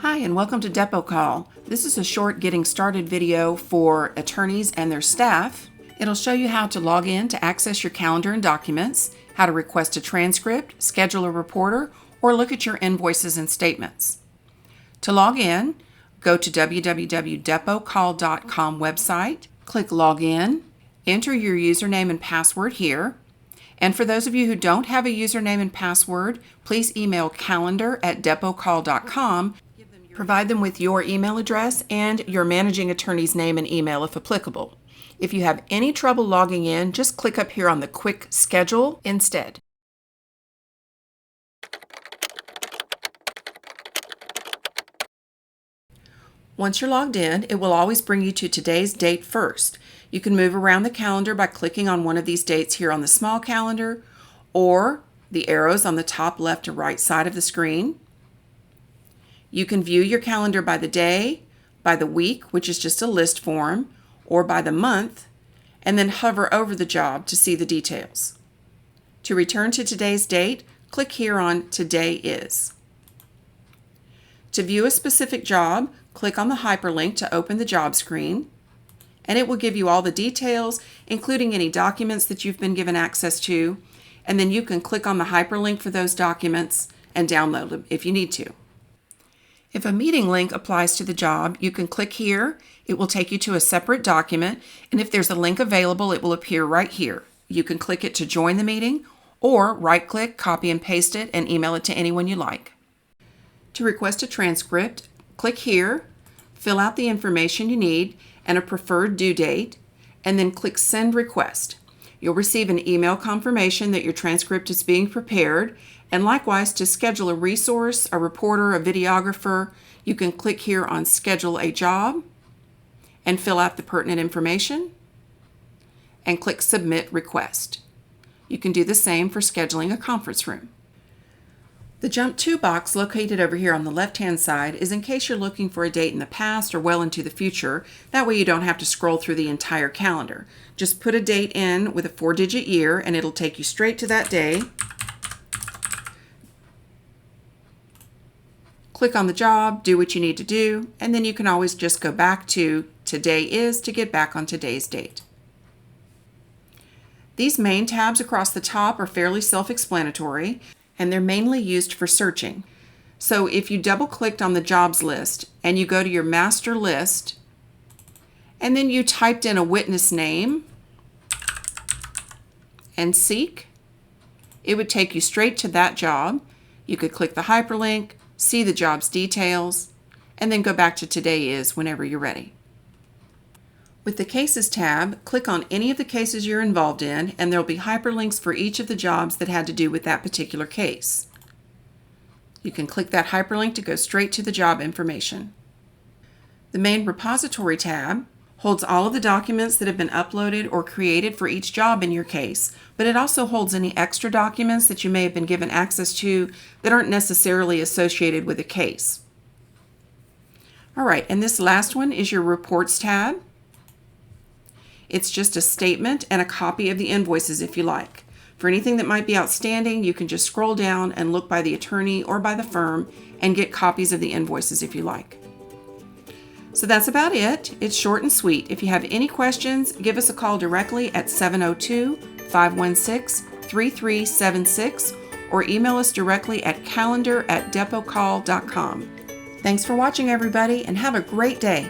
Hi, and welcome to DepoCall. This is a short getting started video for attorneys and their staff. It'll show you how to log in to access your calendar and documents, how to request a transcript, schedule a reporter, or look at your invoices and statements. To log in, go to www.depocall.com website, click Login, enter your username and password here. And for those of you who don't have a username and password, please email calendar@depocall.com. Provide them with your email address and your managing attorney's name and email if applicable. If you have any trouble logging in, just click up here on the Quick Schedule instead. Once you're logged in, it will always bring you to today's date first. You can move around the calendar by clicking on one of these dates here on the small calendar or the arrows on the top left or right side of the screen. You can view your calendar by the day, by the week, which is just a list form, or by the month, and then hover over the job to see the details. To return to today's date, click here on Today Is. To view a specific job, click on the hyperlink to open the job screen, and it will give you all the details, including any documents that you've been given access to, and then you can click on the hyperlink for those documents and download them if you need to. If a meeting link applies to the job, you can click here. It will take you to a separate document, and if there's a link available, it will appear right here. You can click it to join the meeting, or right-click, copy and paste it, and email it to anyone you like. To request a transcript, click here, fill out the information you need and a preferred due date, and then click Send Request. You'll receive an email confirmation that your transcript is being prepared, and likewise to schedule a resource, a reporter, a videographer, you can click here on Schedule a Job and fill out the pertinent information and click Submit Request. You can do the same for scheduling a conference room. The Jump To box located over here on the left-hand side is in case you're looking for a date in the past or well into the future. That way you don't have to scroll through the entire calendar. Just put a date in with a 4-digit year and it'll take you straight to that day. Click on the job, do what you need to do, and then you can always just go back to Today Is to get back on today's date. These main tabs across the top are fairly self-explanatory, and they're mainly used for searching. So if you double-clicked on the jobs list and you go to your master list, and then you typed in a witness name and seek, it would take you straight to that job. You could click the hyperlink, see the job's details, and then go back to Today Is whenever you're ready. With the Cases tab, click on any of the cases you're involved in, and there'll be hyperlinks for each of the jobs that had to do with that particular case. You can click that hyperlink to go straight to the job information. The main Repository tab holds all of the documents that have been uploaded or created for each job in your case, but it also holds any extra documents that you may have been given access to that aren't necessarily associated with a case. All right, and this last one is your Reports tab. It's just a statement and a copy of the invoices if you like. For anything that might be outstanding, you can just scroll down and look by the attorney or by the firm and get copies of the invoices if you like. So that's about it. It's short and sweet. If you have any questions, give us a call directly at 702-516-3376 or email us directly at calendar@depocall.com. Thanks for watching, everybody, and have a great day.